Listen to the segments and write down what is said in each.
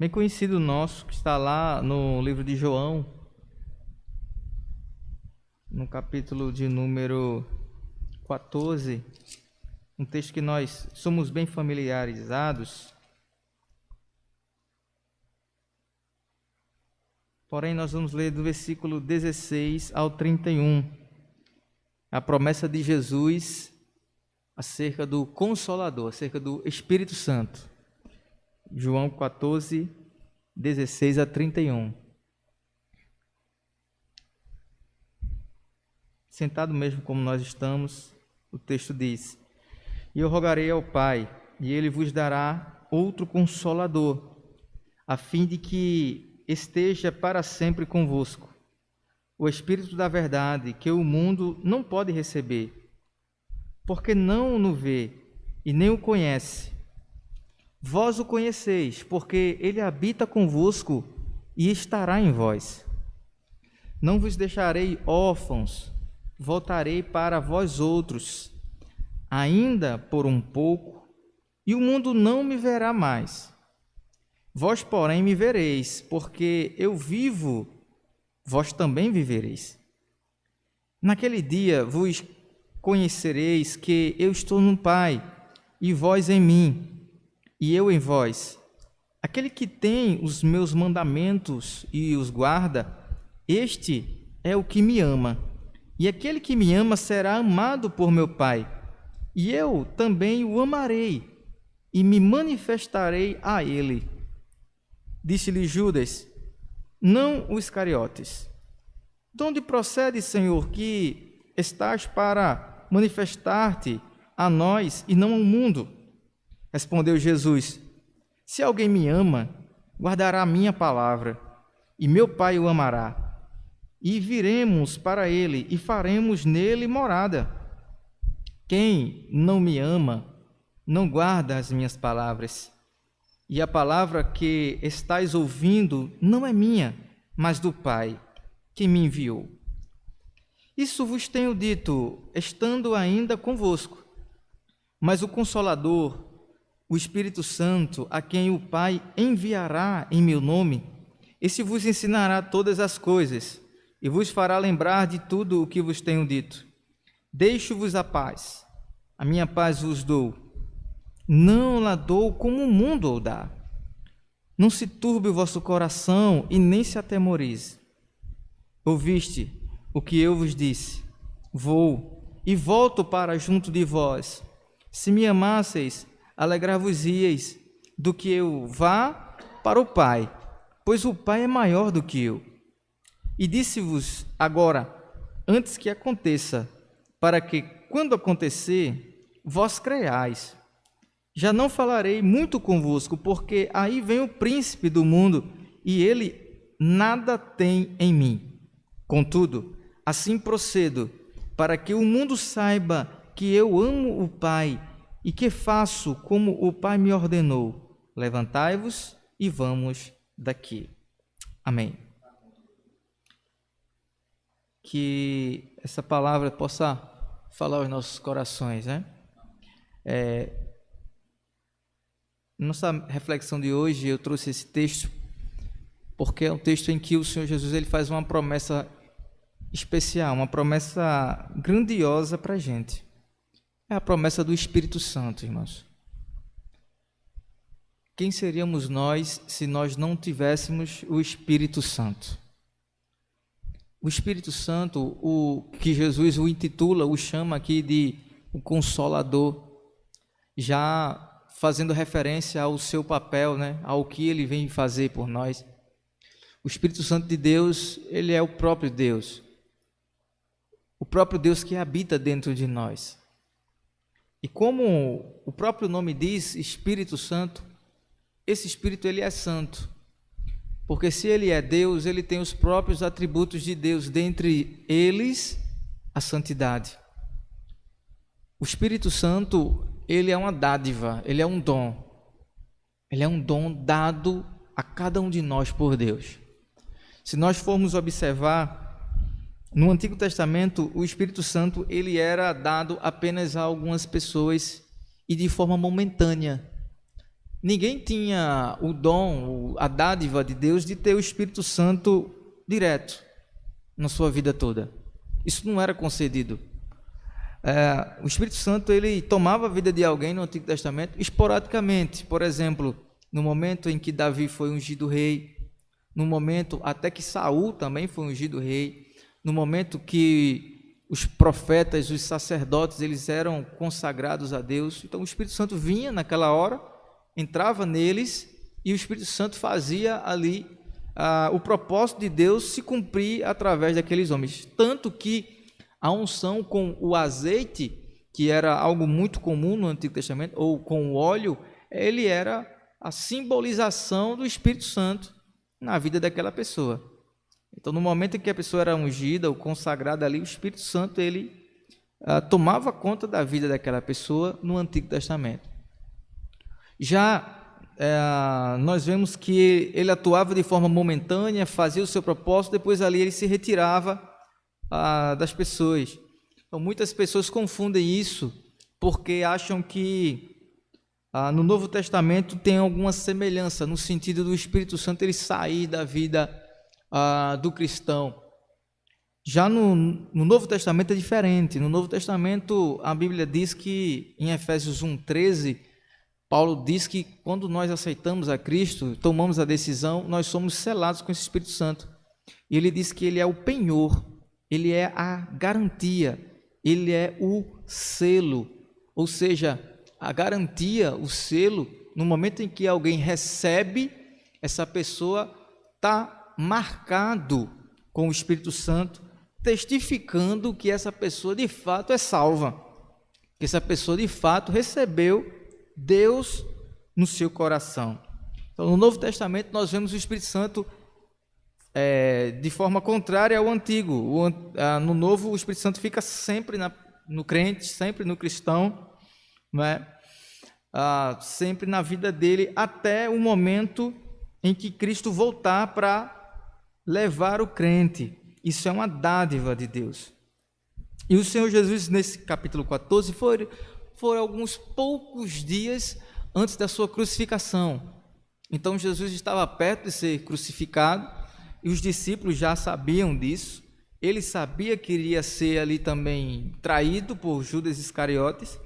bem conhecido nosso, que está lá no livro de João, no capítulo de número 14, um texto que nós somos bem familiarizados. Porém, nós vamos ler do versículo 16 ao 31, a promessa de Jesus acerca do Consolador, acerca do Espírito Santo. João 14, 16 a 31. Sentado mesmo como nós estamos, o texto diz: E eu rogarei ao Pai, e ele vos dará outro Consolador, a fim de que esteja para sempre convosco, o Espírito da verdade, que o mundo não pode receber, porque não o vê e nem o conhece. Vós o conheceis, porque ele habita convosco e estará em vós. Não vos deixarei órfãos, voltarei para vós outros, ainda por um pouco, e o mundo não me verá mais. Vós, porém, me vereis, porque eu vivo, vós também vivereis. Naquele dia vos conhecereis que eu estou no Pai, e vós em mim, e eu em vós. Aquele que tem os meus mandamentos e os guarda, este é o que me ama. E aquele que me ama será amado por meu Pai, e eu também o amarei, e me manifestarei a ele. Disse-lhe Judas, não o Iscariotes: de onde procede, Senhor, que estás para manifestar-te a nós e não ao mundo? Respondeu Jesus: se alguém me ama, guardará a minha palavra, e meu Pai o amará. E viremos para ele e faremos nele morada. Quem não me ama, não guarda as minhas palavras. E a palavra que estais ouvindo não é minha, mas do Pai, que me enviou. Isso vos tenho dito, estando ainda convosco. Mas o Consolador, o Espírito Santo, a quem o Pai enviará em meu nome, esse vos ensinará todas as coisas, e vos fará lembrar de tudo o que vos tenho dito. Deixo-vos a paz, a minha paz vos dou. Não la dou como o mundo o dá. Não se turbe o vosso coração e nem se atemorize. Ouviste o que eu vos disse: vou e volto para junto de vós. Se me amasseis, alegrar-vos-ieis do que eu vá para o Pai, pois o Pai é maior do que eu. E disse-vos agora, antes que aconteça, para que, quando acontecer, vós creiais. Já não falarei muito convosco, porque aí vem o príncipe do mundo, e ele nada tem em mim. Contudo, assim procedo, para que o mundo saiba que eu amo o Pai, e que faço como o Pai me ordenou. Levantai-vos e vamos daqui. Amém. Que essa palavra possa falar aos nossos corações, né? Nossa reflexão de hoje, eu trouxe esse texto porque é um texto em que o Senhor Jesus ele faz uma promessa especial, uma promessa grandiosa para a gente. É a promessa do Espírito Santo, irmãos. Quem seríamos nós se nós não tivéssemos o Espírito Santo? O Espírito Santo, o que Jesus o intitula, o chama aqui de o Consolador, já fazendo referência ao seu papel, né, ao que ele vem fazer por nós. O Espírito Santo de Deus, ele é o próprio Deus que habita dentro de nós. E como o próprio nome diz, Espírito Santo, esse Espírito ele é santo. Porque se ele é Deus, ele tem os próprios atributos de Deus, dentre eles a santidade. O Espírito Santo, ele é uma dádiva, ele é um dom. Ele é um dom dado a cada um de nós por Deus. Se nós formos observar, no Antigo Testamento, o Espírito Santo ele era dado apenas a algumas pessoas e de forma momentânea. ninguém tinha o dom, a dádiva de Deus de ter o Espírito Santo direto na sua vida toda. Isso não era concedido. O Espírito Santo, ele tomava a vida de alguém no Antigo Testamento esporadicamente. Por exemplo, no momento em que Davi foi ungido rei, no momento até que Saul também foi ungido rei, no momento que os profetas, os sacerdotes, eles eram consagrados a Deus. Então o Espírito Santo vinha naquela hora, entrava neles e o Espírito Santo fazia ali o propósito de Deus se cumprir através daqueles homens. Tanto que a unção com o azeite, que era algo muito comum no Antigo Testamento, ou com o óleo, ele era a simbolização do Espírito Santo na vida daquela pessoa. Então, no momento em que a pessoa era ungida ou consagrada ali, o Espírito Santo, ele tomava conta da vida daquela pessoa no Antigo Testamento. Já nós vemos que ele atuava de forma momentânea, fazia o seu propósito, depois ali ele se retirava das pessoas. Então, muitas pessoas confundem isso porque acham que no Novo Testamento tem alguma semelhança no sentido do Espírito Santo ele sair da vida do cristão. Já no Novo Testamento é diferente. No Novo Testamento a Bíblia diz que em Efésios 1:13, Paulo diz que quando nós aceitamos a Cristo, tomamos a decisão, nós somos selados com esse Espírito Santo. E ele diz que ele é o penhor, ele é a garantia, ele é o selo. Ou seja, a garantia, o selo, no momento em que alguém recebe, essa pessoa está marcado com o Espírito Santo, testificando que essa pessoa de fato é salva, que essa pessoa de fato recebeu Deus no seu coração. Então, no Novo Testamento nós vemos o Espírito Santo de forma contrária ao Antigo. No Novo, o Espírito Santo fica sempre no crente, sempre no cristão, não é? Sempre na vida dele, até o momento em que Cristo voltar para levar o crente. Isso é uma dádiva de Deus. E o Senhor Jesus, nesse capítulo 14, foram alguns poucos dias antes da sua crucificação. Então Jesus estava perto de ser crucificado e os discípulos já sabiam disso. Ele sabia que iria ser ali também traído por Judas Iscariotes,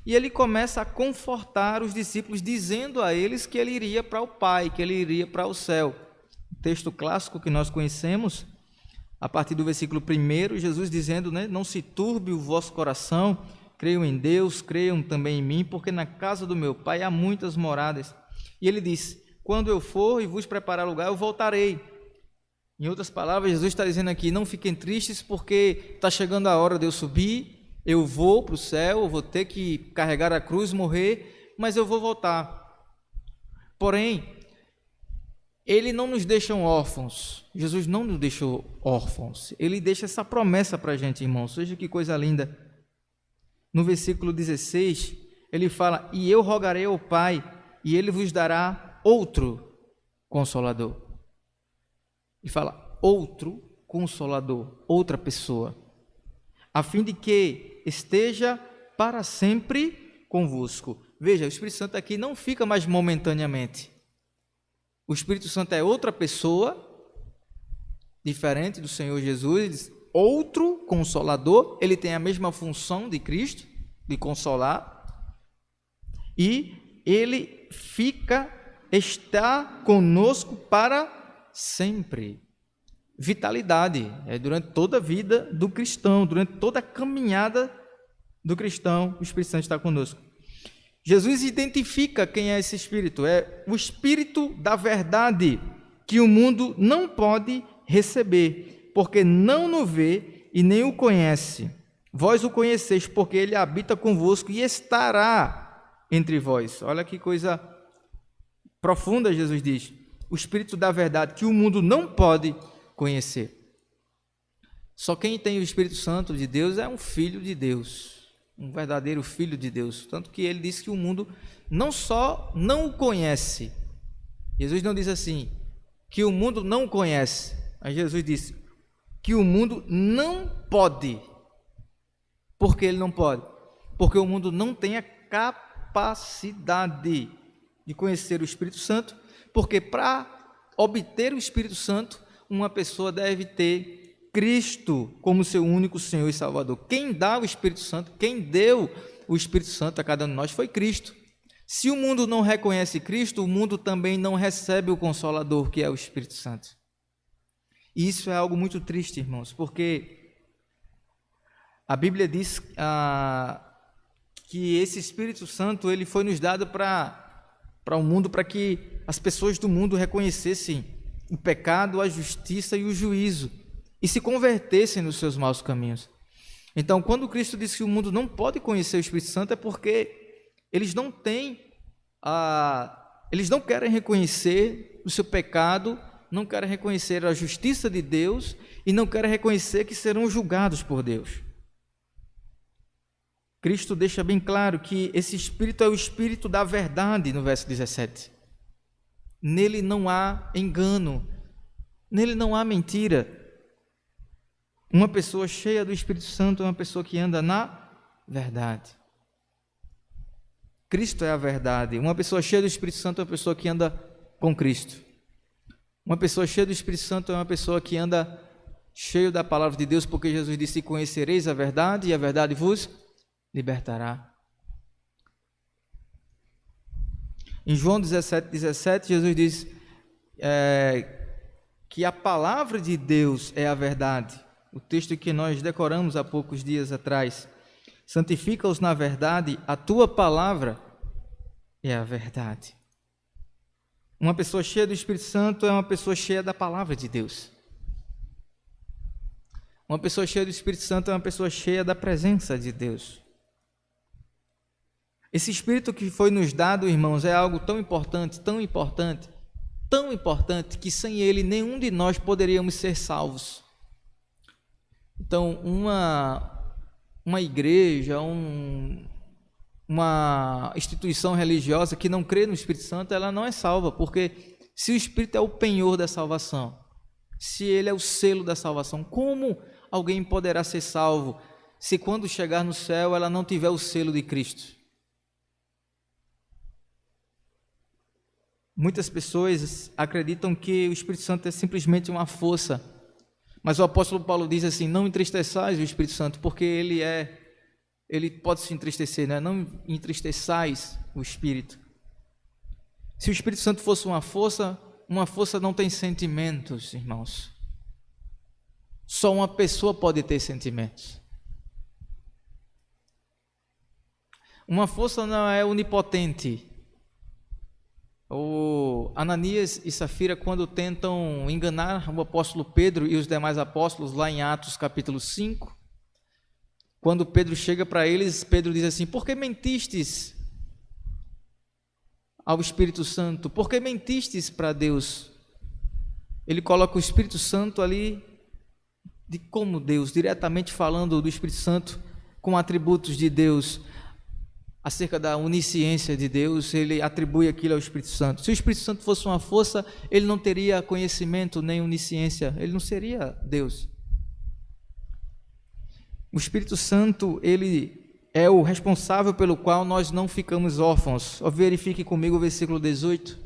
e ele começa a confortar os discípulos, dizendo a eles que ele iria para o Pai, que ele iria para o céu. O texto clássico que nós conhecemos, a partir do versículo 1, Jesus dizendo, né, não se turbe o vosso coração, creiam em Deus, creiam também em mim, porque na casa do meu Pai há muitas moradas. E ele diz, quando eu for e vos preparar lugar, eu voltarei. Em outras palavras, Jesus está dizendo aqui, não fiquem tristes, porque está chegando a hora de eu subir, eu vou para o céu, eu vou ter que carregar a cruz, morrer, mas eu vou voltar. Porém, ele não nos deixa órfãos. Jesus não nos deixou órfãos. Ele deixa essa promessa para a gente, irmãos. Veja que coisa linda. No versículo 16, ele fala, e eu rogarei ao Pai, e ele vos dará outro Consolador. Ele fala, outro Consolador, outra pessoa, a fim de que esteja para sempre convosco. Veja, o Espírito Santo aqui não fica mais momentaneamente. O Espírito Santo é outra pessoa, diferente do Senhor Jesus, outro Consolador, ele tem a mesma função de Cristo, de consolar, e ele está conosco para sempre. Vitalidade, durante toda a vida do cristão, durante toda a caminhada do cristão, o Espírito Santo está conosco. Jesus identifica quem é esse Espírito, é o Espírito da verdade, que o mundo não pode receber, porque não o vê e nem o conhece. Vós o conheceis, porque ele habita convosco e estará entre vós. Olha que coisa profunda, Jesus diz. O Espírito da verdade, que o mundo não pode conhecer. Só quem tem o Espírito Santo de Deus é um filho de Deus, um verdadeiro filho de Deus. Tanto que ele diz que o mundo não só não o conhece. Jesus não diz assim, que o mundo não conhece. Mas Jesus disse que o mundo não pode. Por que ele não pode? Porque o mundo não tem a capacidade de conhecer o Espírito Santo, porque para obter o Espírito Santo, uma pessoa deve ter Cristo como seu único Senhor e Salvador. Quem dá o Espírito Santo, quem deu o Espírito Santo a cada um de nós foi Cristo. Se o mundo não reconhece Cristo, o mundo também não recebe o Consolador, que é o Espírito Santo. E isso é algo muito triste, irmãos, porque a Bíblia diz que esse Espírito Santo ele foi nos dado para o mundo, para que as pessoas do mundo reconhecessem o pecado, a justiça e o juízo e se convertessem nos seus maus caminhos. Então, quando Cristo disse que o mundo não pode conhecer o Espírito Santo, é porque eles não querem reconhecer o seu pecado, não querem reconhecer a justiça de Deus e não querem reconhecer que serão julgados por Deus. Cristo deixa bem claro que esse Espírito é o Espírito da verdade, no verso 17. Nele não há engano, nele não há mentira. Uma pessoa cheia do Espírito Santo é uma pessoa que anda na verdade. Cristo é a verdade. Uma pessoa cheia do Espírito Santo é uma pessoa que anda com Cristo. Uma pessoa cheia do Espírito Santo é uma pessoa que anda cheio da palavra de Deus, porque Jesus disse: conhecereis a verdade e a verdade vos libertará. Em João 17, Jesus diz que a palavra de Deus é a verdade. O texto que nós decoramos há poucos dias atrás. Santifica-os na verdade, a tua palavra é a verdade. Uma pessoa cheia do Espírito Santo é uma pessoa cheia da palavra de Deus. Uma pessoa cheia do Espírito Santo é uma pessoa cheia da presença de Deus. Esse Espírito que foi nos dado, irmãos, é algo tão importante, tão importante, tão importante, que sem ele nenhum de nós poderíamos ser salvos. Então, uma igreja, uma instituição religiosa que não crê no Espírito Santo, ela não é salva, porque se o Espírito é o penhor da salvação, se ele é o selo da salvação, como alguém poderá ser salvo se quando chegar no céu ela não tiver o selo de Cristo? Muitas pessoas acreditam que o Espírito Santo é simplesmente uma força, mas o apóstolo Paulo diz assim: não entristeçais o Espírito Santo, porque ele pode se entristecer, né? Não entristeçais o Espírito. Se o Espírito Santo fosse uma força não tem sentimentos, irmãos. Só uma pessoa pode ter sentimentos. Uma força não é onipotente. O Ananias e Safira, quando tentam enganar o apóstolo Pedro e os demais apóstolos, lá em Atos capítulo 5, quando Pedro chega para eles, Pedro diz assim: por que mentistes ao Espírito Santo? Por que mentistes para Deus? Ele coloca o Espírito Santo ali de como Deus, diretamente falando do Espírito Santo com atributos de Deus, acerca da onisciência de Deus, ele atribui aquilo ao Espírito Santo. Se o Espírito Santo fosse uma força, ele não teria conhecimento nem onisciência, ele não seria Deus. O Espírito Santo, ele é o responsável pelo qual nós não ficamos órfãos. Verifique comigo o versículo 18.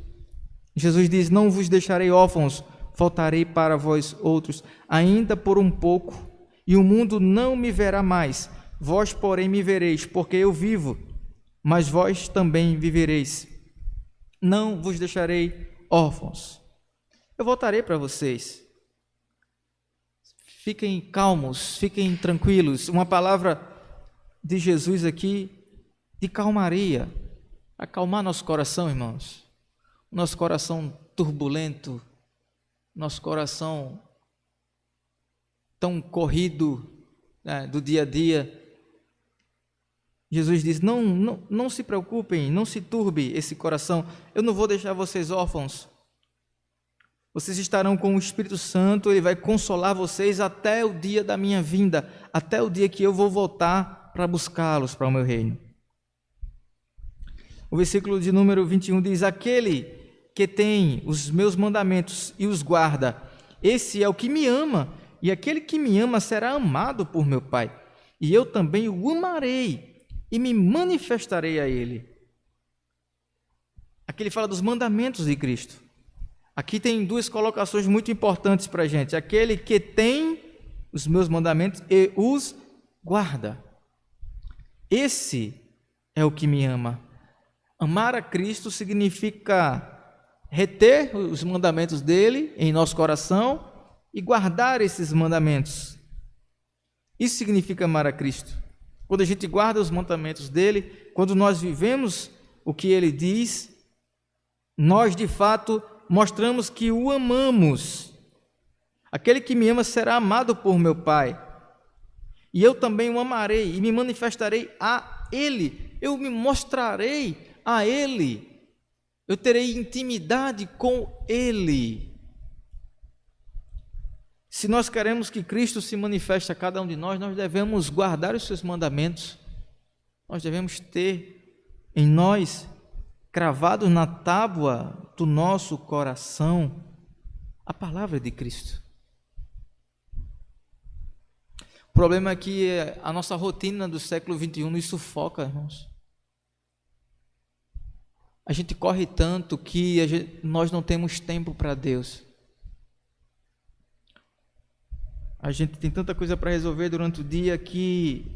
Jesus diz: não vos deixarei órfãos, voltarei para vós outros, ainda por um pouco, e o mundo não me verá mais, vós, porém, me vereis, porque eu vivo, mas vós também vivereis. Não vos deixarei órfãos. Eu voltarei para vocês. Fiquem calmos, fiquem tranquilos. Uma palavra de Jesus aqui de calmaria, acalmar nosso coração, irmãos. Nosso coração turbulento, nosso coração tão corrido, né, do dia a dia. Jesus diz: não se preocupem, não se turbe esse coração, eu não vou deixar vocês órfãos. Vocês estarão com o Espírito Santo, ele vai consolar vocês até o dia da minha vinda, até o dia que eu vou voltar para buscá-los para o meu reino. O versículo de número 21 diz: aquele que tem os meus mandamentos e os guarda, esse é o que me ama, e aquele que me ama será amado por meu Pai, e eu também o amarei e me manifestarei a ele. Aqui ele fala dos mandamentos de Cristo. Aqui tem duas colocações muito importantes para a gente. Aquele que tem os meus mandamentos e os guarda. Esse é o que me ama. Amar a Cristo significa reter os mandamentos dele em nosso coração e guardar esses mandamentos. Isso significa amar a Cristo. Quando a gente guarda os mandamentos dele, quando nós vivemos o que ele diz, nós de fato mostramos que o amamos. Aquele que me ama será amado por meu Pai. E eu também o amarei e me manifestarei a ele. Eu me mostrarei a ele. Eu terei intimidade com ele. Se nós queremos que Cristo se manifeste a cada um de nós, nós devemos guardar os seus mandamentos. Nós devemos ter em nós, cravado na tábua do nosso coração, a palavra de Cristo. O problema é que a nossa rotina do século XXI nos sufoca, irmãos. A gente corre tanto que nós não temos tempo para Deus. A gente tem tanta coisa para resolver durante o dia que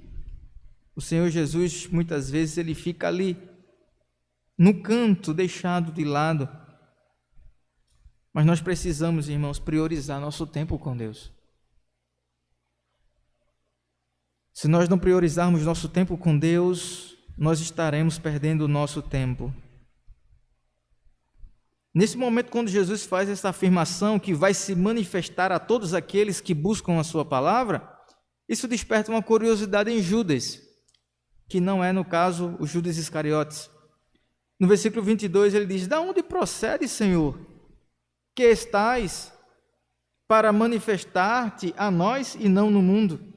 o Senhor Jesus, muitas vezes, ele fica ali, no canto, deixado de lado. Mas nós precisamos, irmãos, priorizar nosso tempo com Deus. Se nós não priorizarmos nosso tempo com Deus, nós estaremos perdendo o nosso tempo. Nesse momento, quando Jesus faz essa afirmação que vai se manifestar a todos aqueles que buscam a sua palavra, isso desperta uma curiosidade em Judas, que não é, no caso, o Judas Iscariotes. No versículo 22, ele diz: "Da onde procede, Senhor, que estais para manifestar-te a nós e não no mundo?"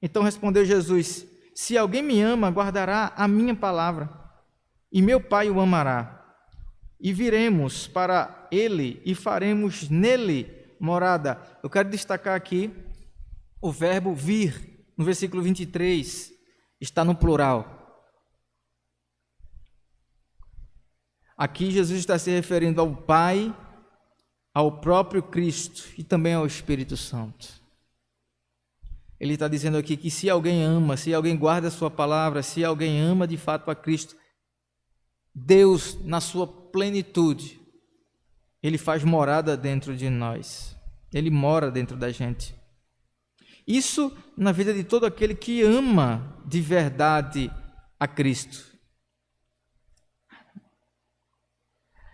Então respondeu Jesus: "Se alguém me ama, guardará a minha palavra, e meu Pai o amará. E viremos para ele e faremos nele morada." Eu quero destacar aqui o verbo vir, no versículo 23, está no plural. Aqui Jesus está se referindo ao Pai, ao próprio Cristo e também ao Espírito Santo. Ele está dizendo aqui que se alguém ama, se alguém guarda a sua palavra, se alguém ama de fato a Cristo, Deus, na sua plenitude, ele faz morada dentro de nós. Ele mora dentro da gente. Isso na vida de todo aquele que ama de verdade a Cristo.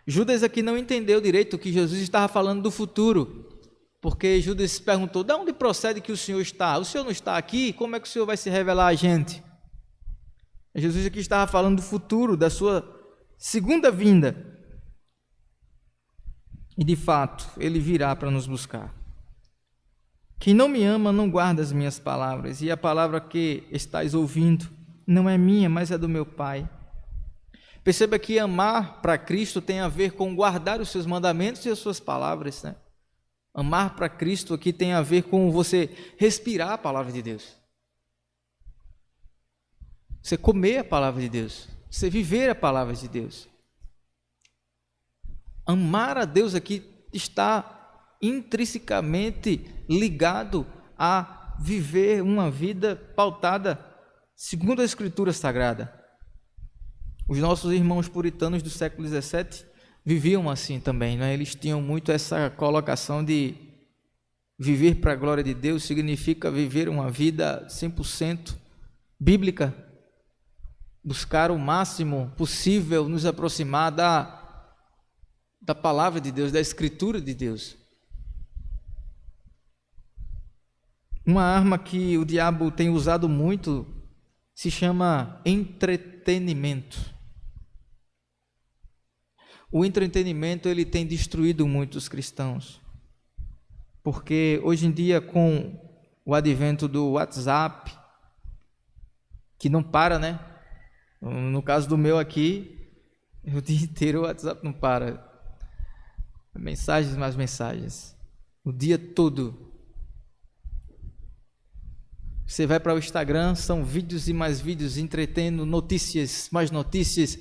Judas aqui não entendeu direito que Jesus estava falando do futuro, porque Judas perguntou: "De onde procede que o Senhor está? O Senhor não está aqui? Como é que o Senhor vai se revelar a gente?" Jesus aqui estava falando do futuro, da sua segunda vinda. E de fato, ele virá para nos buscar. Quem não me ama não guarda as minhas palavras, e a palavra que estáis ouvindo não é minha, mas é do meu Pai. Perceba que amar para Cristo tem a ver com guardar os seus mandamentos e as suas palavras, né? Amar para Cristo aqui tem a ver com você respirar a palavra de Deus. Você comer a palavra de Deus. Você viver a palavra de Deus. Amar a Deus aqui está intrinsecamente ligado a viver uma vida pautada segundo a Escritura Sagrada. Os nossos irmãos puritanos do século XVII viviam assim também, né? Eles tinham muito essa colocação de viver para a glória de Deus significa viver uma vida 100% bíblica, buscar o máximo possível nos aproximar da palavra de Deus, da Escritura de Deus. Uma arma que o diabo tem usado muito se chama entretenimento. O entretenimento ele tem destruído muitos cristãos, porque hoje em dia, com o advento do WhatsApp, que não para, né? No caso do meu aqui, o dia inteiro o WhatsApp não para. Mensagens mais mensagens. O dia todo. Você vai para o Instagram, são vídeos e mais vídeos, entretendo, notícias, mais notícias.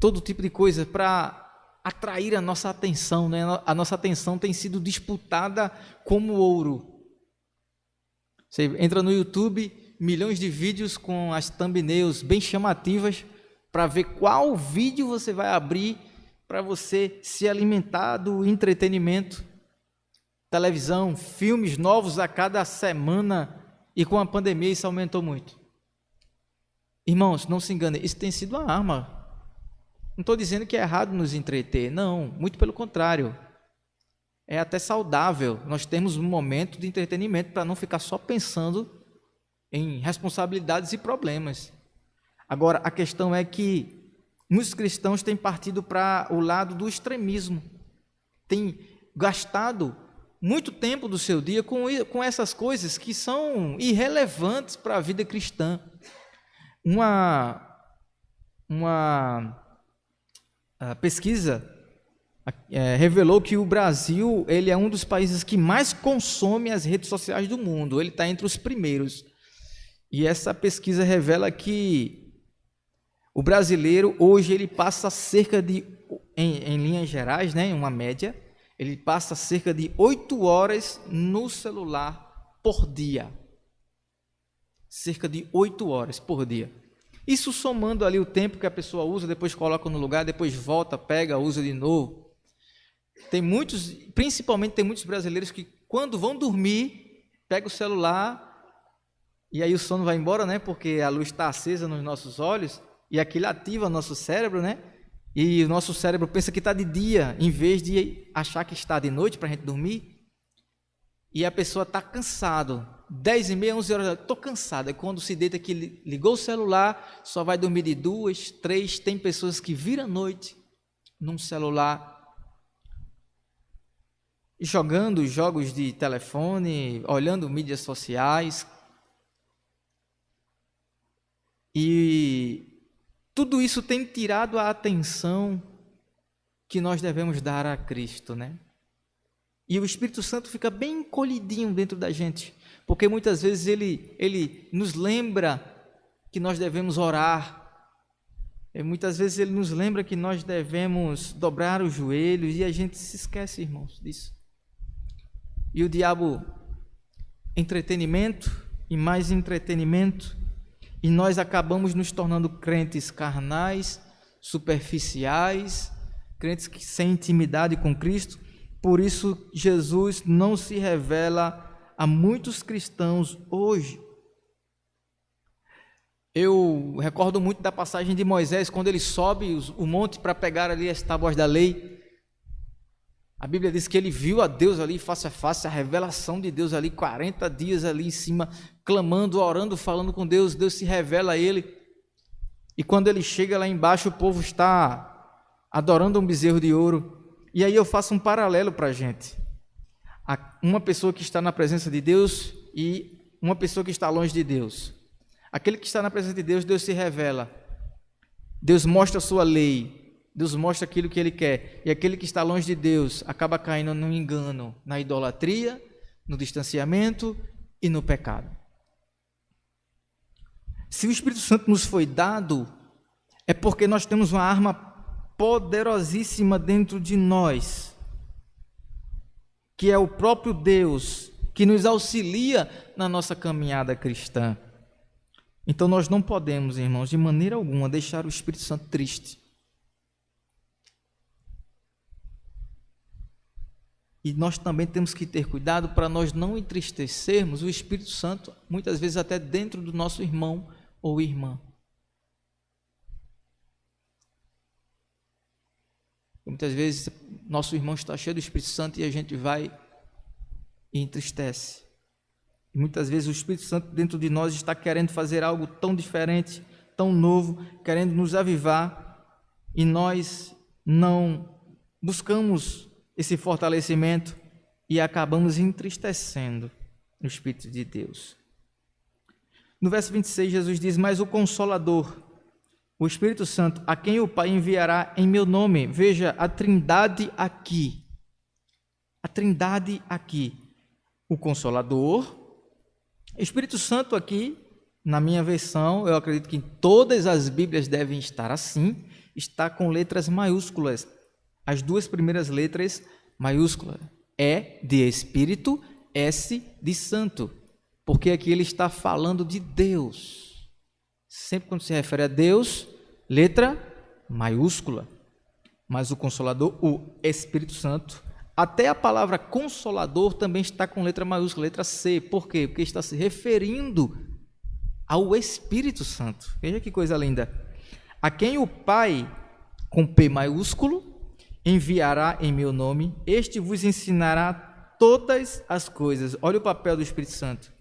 todo tipo de coisa para atrair a nossa atenção, né? A nossa atenção tem sido disputada como ouro. Você entra no YouTube, milhões de vídeos com as thumbnails bem chamativas para ver qual vídeo você vai abrir para você se alimentar do entretenimento. Televisão, filmes novos a cada semana, e com a pandemia isso aumentou muito. Irmãos, não se enganem, isso tem sido uma arma. Não estou dizendo que é errado nos entreter, não, muito pelo contrário. É até saudável nós termos um momento de entretenimento para não ficar só pensando em responsabilidades e problemas. Agora, a questão é que muitos cristãos têm partido para o lado do extremismo, têm gastado muito tempo do seu dia com essas coisas que são irrelevantes para a vida cristã. A pesquisa revelou que o Brasil ele é um dos países que mais consome as redes sociais do mundo. Ele está entre os primeiros. E essa pesquisa revela que o brasileiro hoje ele passa cerca de, em linhas gerais, né, uma média, ele passa cerca de 8 horas no celular por dia. Cerca de 8 horas por dia. Isso somando ali o tempo que a pessoa usa, depois coloca no lugar, depois volta, pega, usa de novo. Principalmente tem muitos brasileiros que quando vão dormir, pegam o celular e aí o sono vai embora, né? Porque a luz está acesa nos nossos olhos e aquilo ativa o nosso cérebro, né? E o nosso cérebro pensa que está de dia, em vez de achar que está de noite para a gente dormir. E a pessoa está cansado, 10h30, 11 horas, estou cansado. É quando se deita que ligou o celular, só vai dormir de 2, 3. Tem pessoas que viram a noite num celular, jogando jogos de telefone, olhando mídias sociais. E tudo isso tem tirado a atenção que nós devemos dar a Cristo, né? E o Espírito Santo fica bem encolhidinho dentro da gente, porque muitas vezes ele nos lembra que nós devemos orar, e muitas vezes ele nos lembra que nós devemos dobrar os joelhos, e a gente se esquece, irmãos, disso. E o diabo, entretenimento e mais entretenimento, e nós acabamos nos tornando crentes carnais, superficiais, crentes que sem intimidade com Cristo. Por isso, Jesus não se revela a muitos cristãos hoje. Eu recordo muito da passagem de Moisés, quando ele sobe o monte para pegar ali as tábuas da lei. A Bíblia diz que ele viu a Deus ali face a face, a revelação de Deus ali, 40 dias ali em cima, clamando, orando, falando com Deus. Deus se revela a ele. E quando ele chega lá embaixo, o povo está adorando um bezerro de ouro. E aí eu faço um paralelo para a gente. Uma pessoa que está na presença de Deus e uma pessoa que está longe de Deus. Aquele que está na presença de Deus, Deus se revela. Deus mostra a sua lei. Deus mostra aquilo que Ele quer. E aquele que está longe de Deus acaba caindo no engano, na idolatria, no distanciamento e no pecado. Se o Espírito Santo nos foi dado, é porque nós temos uma arma poderosíssima dentro de nós, que é o próprio Deus, que nos auxilia na nossa caminhada cristã. Então nós não podemos, irmãos, de maneira alguma, deixar o Espírito Santo triste. E nós também temos que ter cuidado para nós não entristecermos o Espírito Santo, muitas vezes até dentro do nosso irmão ou irmã. Muitas vezes nosso irmão está cheio do Espírito Santo e a gente vai e entristece. E muitas vezes o Espírito Santo dentro de nós está querendo fazer algo tão diferente, tão novo, querendo nos avivar, e nós não buscamos esse fortalecimento e acabamos entristecendo o Espírito de Deus. No verso 26, Jesus diz: mas o Consolador, o Espírito Santo, a quem o Pai enviará em meu nome. Veja a trindade aqui. A trindade aqui. O Consolador, Espírito Santo aqui, na minha versão, eu acredito que em todas as Bíblias devem estar assim. está com letras maiúsculas. As duas primeiras letras maiúsculas. E de Espírito, S de Santo. Porque aqui ele está falando de Deus. Sempre quando se refere a Deus, letra maiúscula. Mas o Consolador, o Espírito Santo, até a palavra Consolador também está com letra maiúscula, letra C. Por quê? Porque está se referindo ao Espírito Santo. Veja que coisa linda. A quem o Pai, com P maiúsculo, enviará em meu nome, este vos ensinará todas as coisas. Olha o papel do Espírito Santo.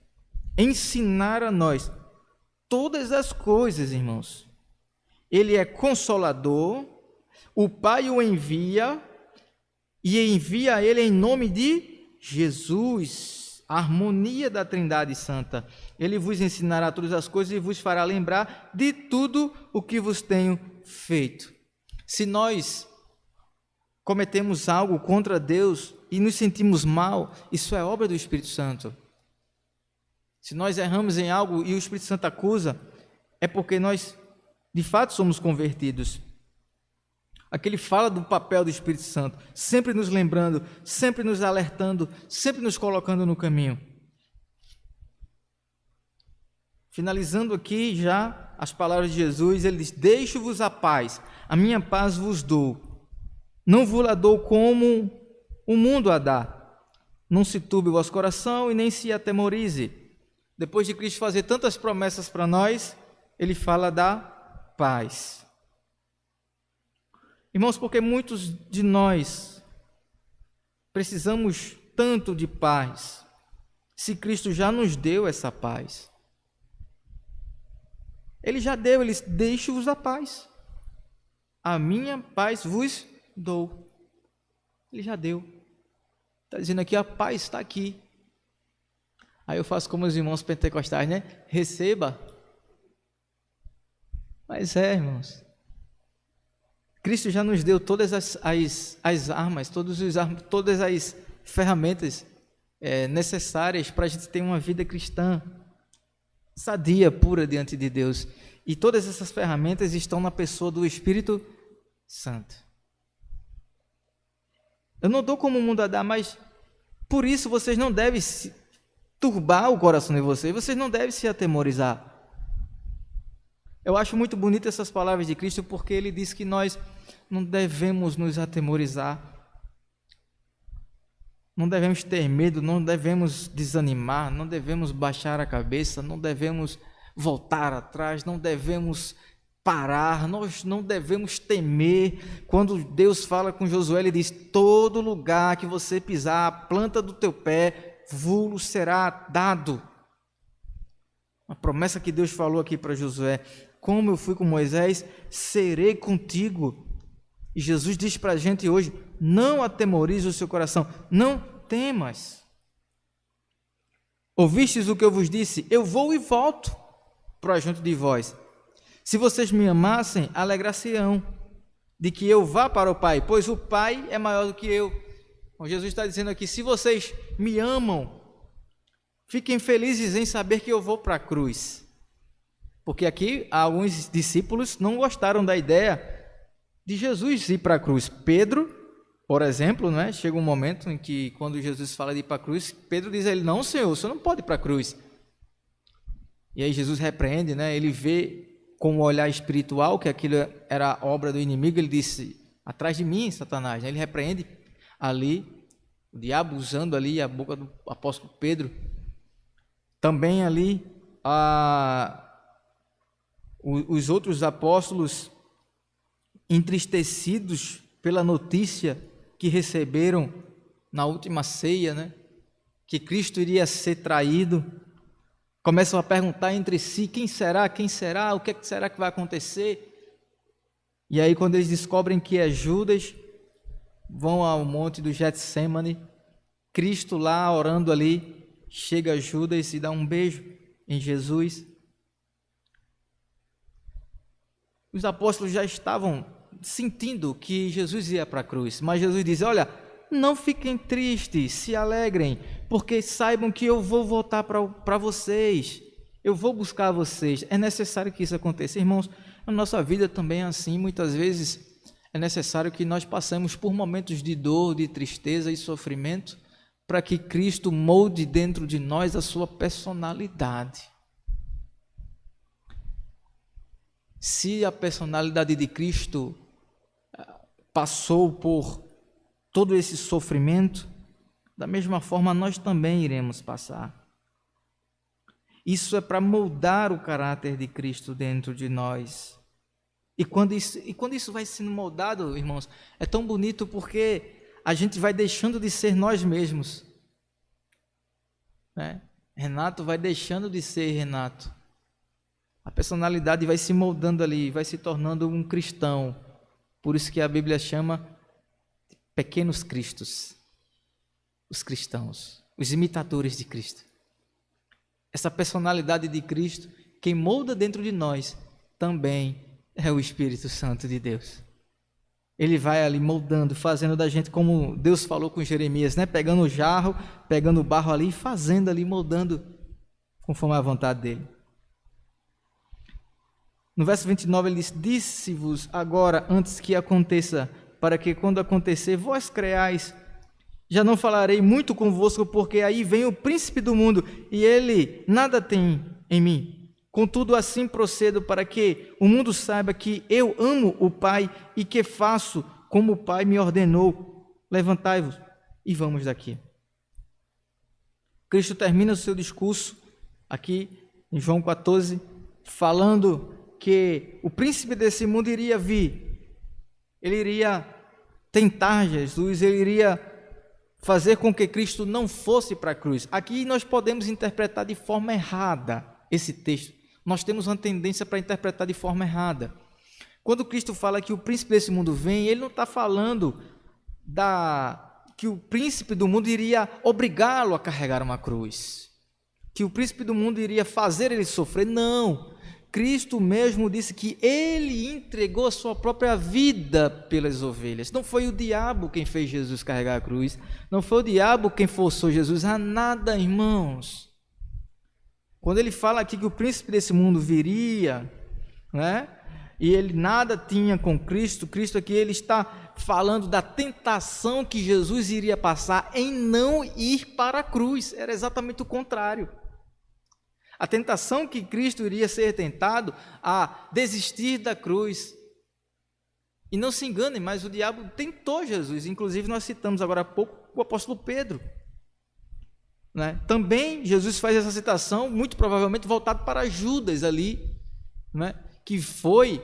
Ensinar a nós todas as coisas, irmãos. Ele é consolador, o Pai o envia e envia ele em nome de Jesus, a harmonia da Trindade Santa. Ele vos ensinará todas as coisas e vos fará lembrar de tudo o que vos tenho feito. Se nós cometemos algo contra Deus e nos sentimos mal, isso é obra do Espírito Santo. Se nós erramos em algo e o Espírito Santo acusa, é porque nós, de fato, somos convertidos. Aqui ele fala do papel do Espírito Santo, sempre nos lembrando, sempre nos alertando, sempre nos colocando no caminho. Finalizando aqui já as palavras de Jesus, ele diz: deixo-vos a paz, a minha paz vos dou. Não vos a dou como o mundo a dá. Não se turbe o vosso coração e nem se atemorize. Depois de Cristo fazer tantas promessas para nós, ele fala da paz. Irmãos, porque muitos de nós precisamos tanto de paz, se Cristo já nos deu essa paz. Ele já deu, ele disse: deixo-vos a paz. A minha paz vos dou. Ele já deu. Está dizendo aqui, a paz está aqui. Aí eu faço como os irmãos pentecostais, né? Receba. Mas irmãos, Cristo já nos deu todas as armas, todas as ferramentas necessárias para a gente ter uma vida cristã sadia, pura diante de Deus. E todas essas ferramentas estão na pessoa do Espírito Santo. Eu não dou como o mundo a dar, mas por isso vocês não devem se turbar o coração de vocês não devem se atemorizar. Eu acho muito bonito essas palavras de Cristo, porque ele diz que nós não devemos nos atemorizar, não devemos ter medo, não devemos desanimar, não devemos baixar a cabeça, não devemos voltar atrás, não devemos parar, nós não devemos temer. Quando Deus fala com Josué, ele diz: todo lugar que você pisar, a planta do teu pé, vos será dado. Uma promessa que Deus falou aqui para Josué: como eu fui com Moisés, serei contigo. E Jesus diz para a gente hoje: não atemorize o seu coração, não temas. Ouvistes o que eu vos disse? Eu vou e volto para junto de vós. Se vocês me amassem, alegrar-se-ão de que eu vá para o Pai, pois o Pai é maior do que eu. Então, Jesus está dizendo aqui: se vocês me amam, fiquem felizes em saber que eu vou para a cruz. Porque aqui alguns discípulos não gostaram da ideia de Jesus ir para a cruz. Pedro, por exemplo, né, chega um momento em que, quando Jesus fala de ir para a cruz, Pedro diz a ele: não, Senhor, o Senhor não pode ir para a cruz. E aí Jesus repreende, né, ele vê com o olhar espiritual que aquilo era obra do inimigo. Ele disse: atrás de mim, Satanás. Ele repreende ali, o diabo usando ali a boca do apóstolo Pedro. Também ali os outros apóstolos, entristecidos pela notícia que receberam na última ceia, né, que Cristo iria ser traído, começam a perguntar entre si: quem será, o que será que vai acontecer? E aí, quando eles descobrem que é Judas, vão ao monte do Getsêmani. Cristo lá orando ali, chega Judas e dá um beijo em Jesus. Os apóstolos já estavam sentindo que Jesus ia para a cruz, mas Jesus diz: olha, não fiquem tristes, se alegrem, porque saibam que eu vou voltar para vocês, eu vou buscar vocês. É necessário que isso aconteça. Irmãos, Na nossa vida também é assim, muitas vezes é necessário que nós passemos por momentos de dor, de tristeza e sofrimento, para que Cristo molde dentro de nós a sua personalidade. Se a personalidade de Cristo passou por todo esse sofrimento, da mesma forma nós também iremos passar. Isso é para moldar o caráter de Cristo dentro de nós. E quando isso vai sendo moldado, irmãos, é tão bonito porque a gente vai deixando de ser nós mesmos, né? Renato vai deixando de ser Renato. A personalidade vai se moldando ali, vai se tornando um cristão. Por isso que a Bíblia chama de pequenos cristos, os cristãos, os imitadores de Cristo. Essa personalidade de Cristo, quem molda dentro de nós, também é o Espírito Santo de Deus. Ele vai ali moldando, fazendo da gente como Deus falou com Jeremias, né? Pegando o jarro, pegando o barro ali, fazendo ali, moldando conforme a vontade dele. No verso 29 ele diz: disse-vos agora antes que aconteça, para que quando acontecer vós creais. Já não falarei muito convosco, porque aí vem o príncipe do mundo, e ele nada tem em mim. Contudo, assim procedo, para que o mundo saiba que eu amo o Pai, e que faço como o Pai me ordenou. Levantai-vos e vamos daqui. Cristo termina o seu discurso, aqui em João 14, falando que o príncipe desse mundo iria vir. Ele iria tentar Jesus, ele iria fazer com que Cristo não fosse para a cruz. Aqui nós podemos interpretar de forma errada esse texto. Nós temos uma tendência para interpretar de forma errada. Quando Cristo fala que o príncipe desse mundo vem, ele não está falando que o príncipe do mundo iria obrigá-lo a carregar uma cruz, que o príncipe do mundo iria fazer ele sofrer. Não. Cristo mesmo disse que ele entregou a sua própria vida pelas ovelhas. Não foi o diabo quem fez Jesus carregar a cruz. Não foi o diabo quem forçou Jesus a nada, irmãos. Quando ele fala aqui que o príncipe desse mundo viria, né? E ele nada tinha com Cristo, Cristo aqui ele está falando da tentação que Jesus iria passar em não ir para a cruz. Era exatamente o contrário. A tentação que Cristo iria ser tentado a desistir da cruz. E não se enganem, mas o diabo tentou Jesus. Inclusive nós citamos agora há pouco o apóstolo Pedro, né? Também Jesus faz essa citação, muito provavelmente voltado para Judas ali, né? Que foi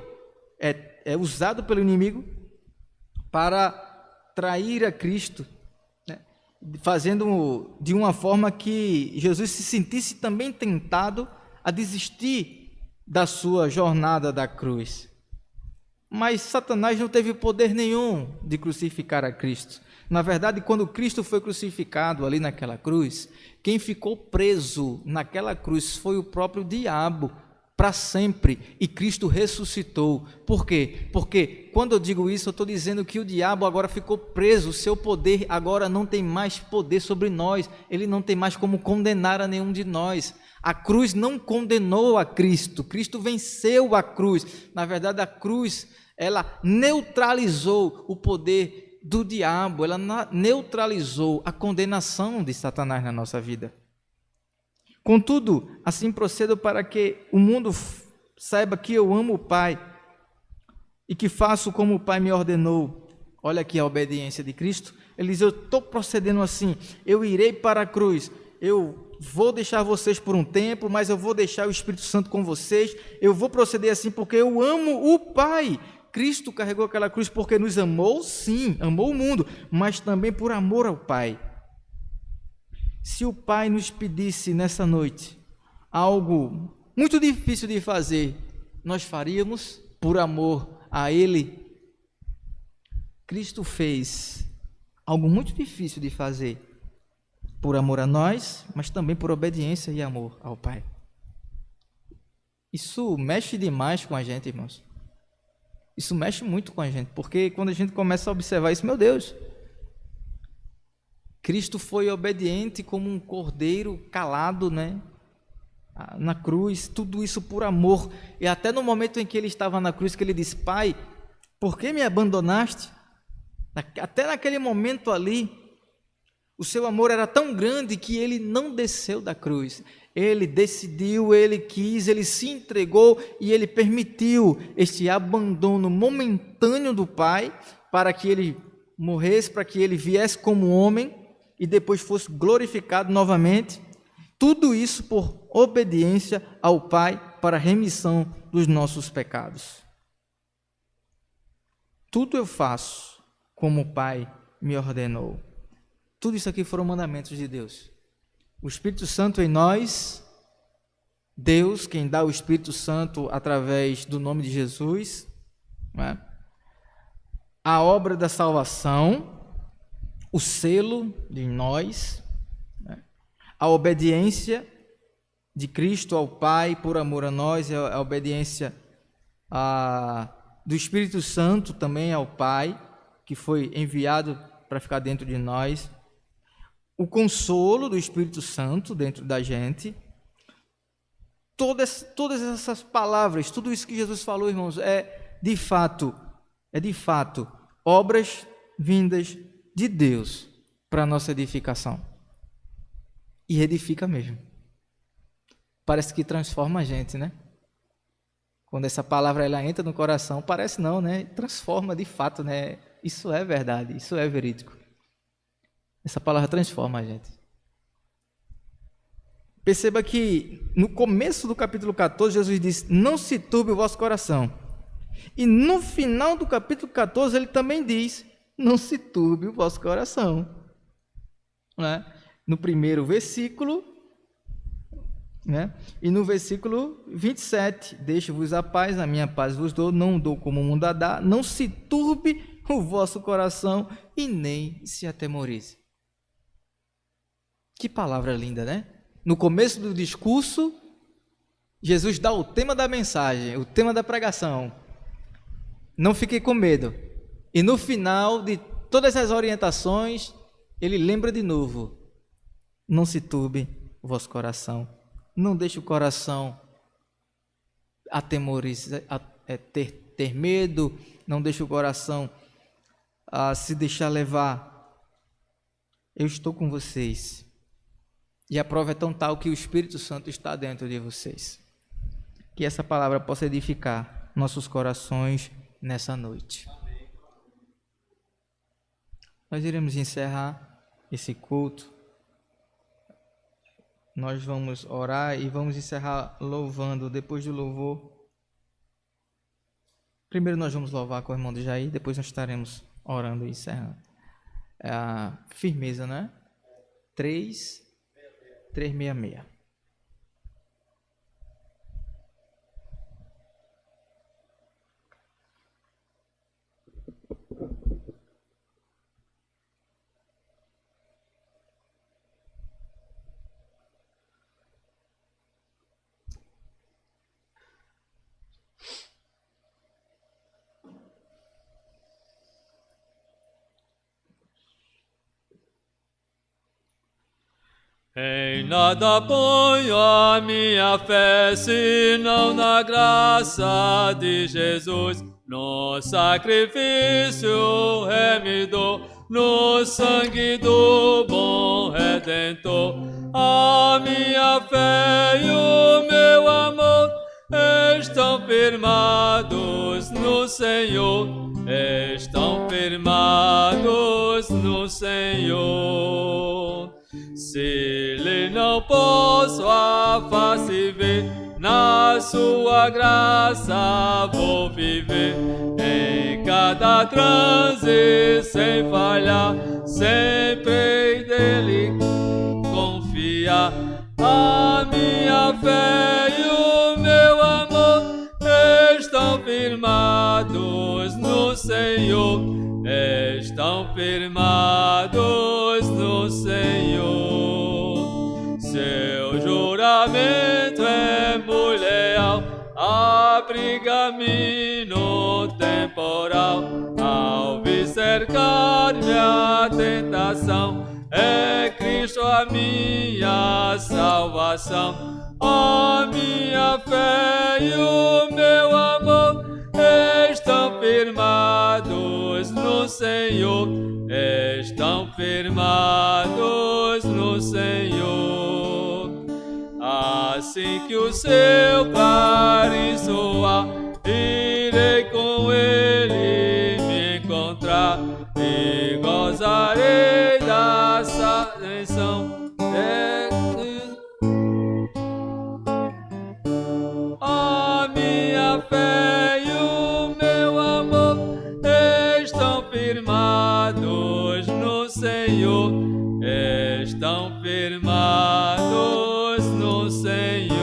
usado pelo inimigo para trair a Cristo, fazendo de uma forma que Jesus se sentisse também tentado a desistir da sua jornada da cruz. Mas Satanás não teve poder nenhum de crucificar a Cristo. Na verdade, quando Cristo foi crucificado ali naquela cruz, quem ficou preso naquela cruz foi o próprio diabo, para sempre, e Cristo ressuscitou. Por quê? Porque quando eu digo isso, eu estou dizendo que o diabo agora ficou preso, o seu poder agora não tem mais poder sobre nós, ele não tem mais como condenar a nenhum de nós. A cruz não condenou a Cristo, Cristo venceu a cruz. Na verdade, a cruz, ela neutralizou o poder do diabo, ela neutralizou a condenação de Satanás na nossa vida. Contudo, assim procedo para que o mundo saiba que eu amo o Pai e que faço como o Pai me ordenou. Olha aqui a obediência de Cristo. Ele diz: eu estou procedendo assim, eu irei para a cruz, eu vou deixar vocês por um tempo, mas eu vou deixar o Espírito Santo com vocês, eu vou proceder assim porque eu amo o Pai. Cristo carregou aquela cruz porque nos amou, sim, amou o mundo, mas também por amor ao Pai. Se o Pai nos pedisse nessa noite algo muito difícil de fazer, nós faríamos por amor a Ele. Cristo fez algo muito difícil de fazer por amor a nós, mas também por obediência e amor ao Pai. Isso mexe demais com a gente, irmãos. Isso mexe muito com a gente, porque quando a gente começa a observar isso, meu Deus, Cristo foi obediente como um cordeiro calado, né? na cruz, tudo isso por amor. E até no momento em que ele estava na cruz, que ele disse: Pai, por que me abandonaste? Até naquele momento ali, o seu amor era tão grande que ele não desceu da cruz. Ele decidiu, ele quis, ele se entregou e ele permitiu este abandono momentâneo do Pai para que ele morresse, para que ele viesse como homem e depois fosse glorificado novamente. Tudo isso por obediência ao Pai para a remissão dos nossos pecados. Tudo eu faço como o Pai me ordenou. Tudo isso aqui foram mandamentos de Deus. O Espírito Santo em nós, Deus, quem dá o Espírito Santo através do nome de Jesus, né? A obra da salvação, o selo de nós, né? A obediência de Cristo ao Pai por amor a nós, a obediência do Espírito Santo também ao Pai, que foi enviado para ficar dentro de nós, o consolo do Espírito Santo dentro da gente. Todas essas palavras, tudo isso que Jesus falou, irmãos, é de fato obras vindas de Deus para a nossa edificação. E edifica mesmo. Parece que transforma a gente, né? Quando essa palavra ela entra no coração, parece não, né? Transforma de fato, né? Isso é verdade, isso é verídico. Essa palavra transforma a gente. Perceba que no começo do capítulo 14, Jesus disse: não se turbe o vosso coração. E no final do capítulo 14, ele também diz: não se turbe o vosso coração. Né? No primeiro versículo, né? E no versículo 27, deixo-vos a paz, a minha paz vos dou, não dou como o mundo a dá, não se turbe o vosso coração e nem se atemorize. Que palavra linda, né? No começo do discurso, Jesus dá o tema da mensagem, o tema da pregação. Não fiquei com medo. E no final de todas as orientações, ele lembra de novo: não se turbe o vosso coração. Não deixe o coração atemorizar, ter medo. Não deixe o coração se deixar levar. Eu estou com vocês. E a prova é tão tal que o Espírito Santo está dentro de vocês. Que essa palavra possa edificar nossos corações nessa noite. Amém. Nós iremos encerrar esse culto. Nós vamos orar e vamos encerrar louvando. Depois do louvor, primeiro nós vamos louvar com o irmão de Jair, depois nós estaremos orando e encerrando. Firmeza, né? 366. Em nada ponho a minha fé, senão na graça de Jesus, no sacrifício remidor, no sangue do bom Redentor. A minha fé e o meu amor estão firmados no Senhor, estão firmados no Senhor. Se lhe não posso a face ver, na sua graça vou viver. Em cada transe sem falhar, sempre dele confiar. A minha fé e o meu amor estão firmados no Senhor, estão firmados no Senhor. Seu juramento é muito leal, abriga-me no temporal. Ao vir cercar-me a tentação, é Cristo a minha salvação. A minha fé e o meu amor estão firmados no Senhor, estão firmados no Senhor. Assim que o seu clarim soar, irei com ele me encontrar e gozarei da salvação. A minha fé e o meu amor estão firmados no Senhor, estão firmados no Senhor.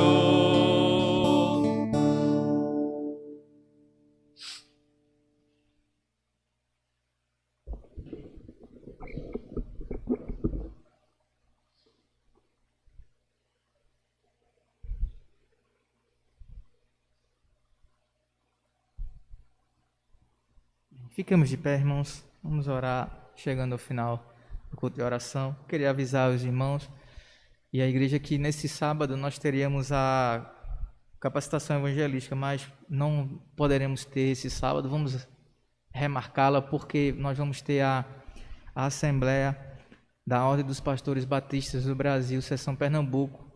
Ficamos de pé, irmãos. Vamos orar, chegando ao final do culto de oração. Queria avisar os irmãos e a igreja que nesse sábado nós teríamos a capacitação evangelística, mas não poderemos ter esse sábado. Vamos remarcá-la porque nós vamos ter a Assembleia da Ordem dos Pastores Batistas do Brasil, Seção Pernambuco,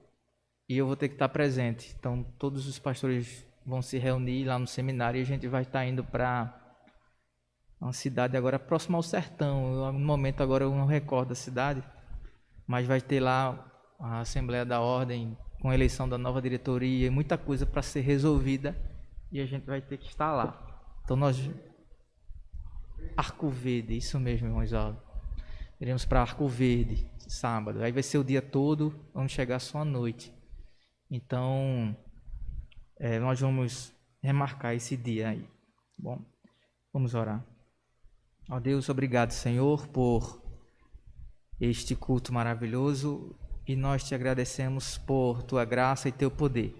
e eu vou ter que estar presente. Então, todos os pastores vão se reunir lá no seminário e a gente vai estar indo para uma cidade agora próxima ao sertão. No momento agora eu não recordo a cidade, mas vai ter lá a Assembleia da Ordem com a eleição da nova diretoria e muita coisa para ser resolvida e a gente vai ter que estar lá. Então nós... Arco Verde, isso mesmo, irmão Isaldo. Iremos para Arco Verde, sábado. Aí vai ser o dia todo, vamos chegar só à noite. Então, nós vamos remarcar esse dia aí. Bom, vamos orar. Ó Deus, obrigado, Senhor, por este culto maravilhoso e nós te agradecemos por tua graça e teu poder.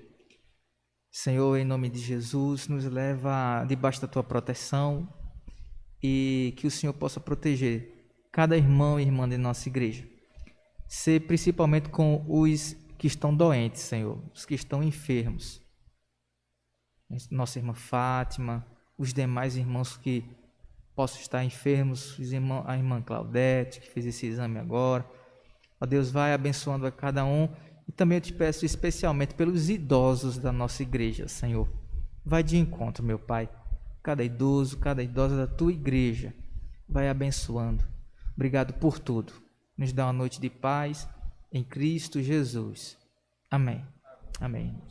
Senhor, em nome de Jesus, nos leva debaixo da tua proteção e que o Senhor possa proteger cada irmão e irmã de nossa igreja. Ser principalmente com os que estão doentes, Senhor, os que estão enfermos. Nossa irmã Fátima, os demais irmãos que possam estar enfermos, a irmã Claudete, que fez esse exame agora. Ó Deus, vai abençoando a cada um. E também eu te peço especialmente pelos idosos da nossa igreja, Senhor. Vai de encontro, meu Pai. Cada idoso, cada idosa da tua igreja. Vai abençoando. Obrigado por tudo. Nos dá uma noite de paz em Cristo Jesus. Amém. Amém.